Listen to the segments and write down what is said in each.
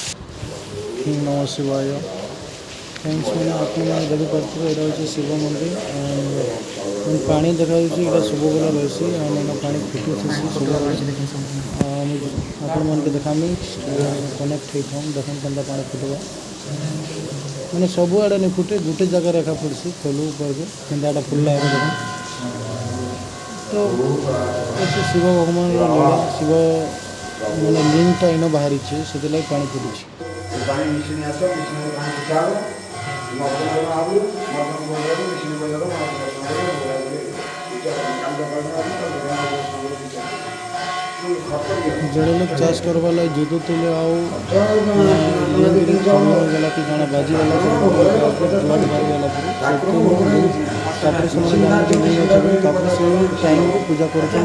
नमः शिवाय। फ्रेंड्स मैंने आपने देखिपे यहाँ हूँ शिव मंदिर एंड पानी देखा यहाँ सब बेले रही है पानी फुटुसी सब आपण मन के देखामी कनेक्ट होता देख के पानी फुटवा मैंने सब आड़े नहीं फुटे गोटे जगह एका फुटसी खोलू करके केंदाटा फुल्ला देख तो शिव भगवान लीला शिव मैंने लिंगटा इन बाहरी से पानी फुटुची पानी मिशन आसो मिशन पानी चालो मगन आबू मगन बोलरो मिशन बोलरो जड़े लोग चाष करवा ला जुद तुले आओ गला कि गाना बाजी वाला ब्लड मारी वाला से टाइम को पूजा करते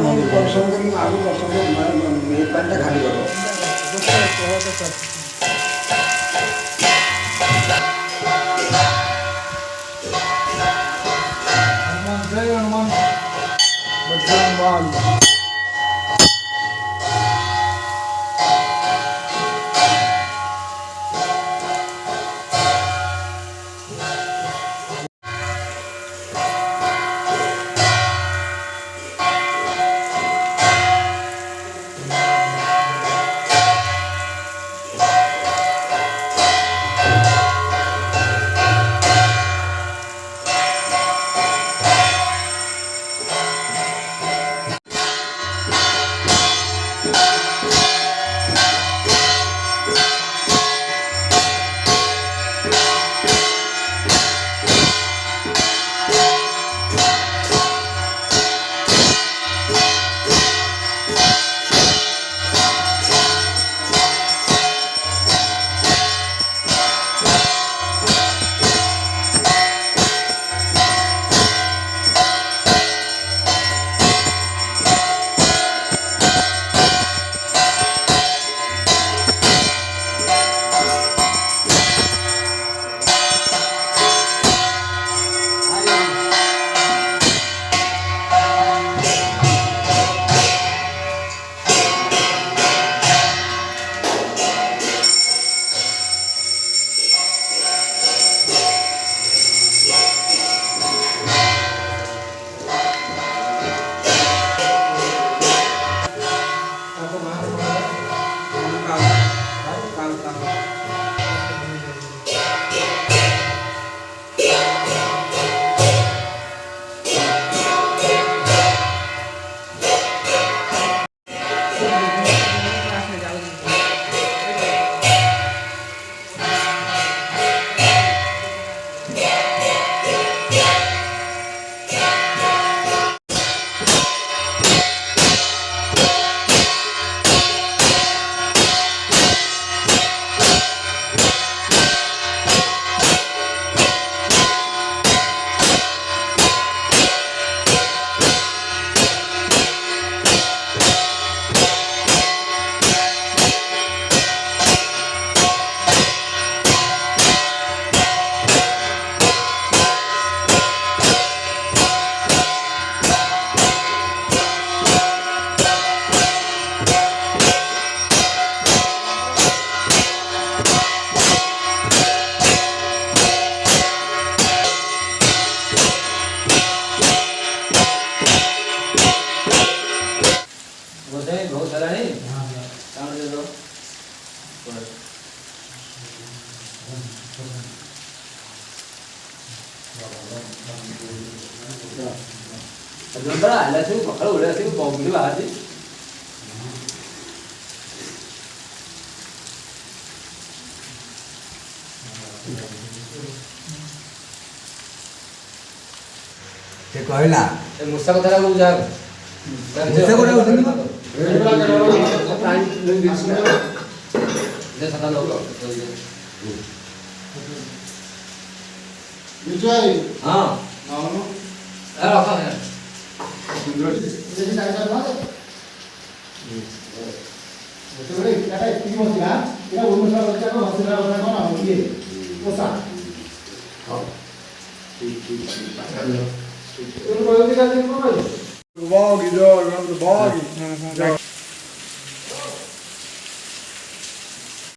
नहीं काम दे दो अजून बड़ा आला से पकड़ उड़े से बॉम्बे बाहर थी ସେ କହିଲା ଏ ମୁସା କଥା କୁ ଯା ମୁସା କୋଟା ଉଠେନି ତ दे सदा लोग विजय हां नानो ए रखा है सुंदर ये जायगा ना तो रे काटा की मसला एरा उन्नसा बच्चा को हसला बच्चा को ना ये ओसा हां ठीक तो बोल दे का दिन को भाई बाग इधर रंग बाग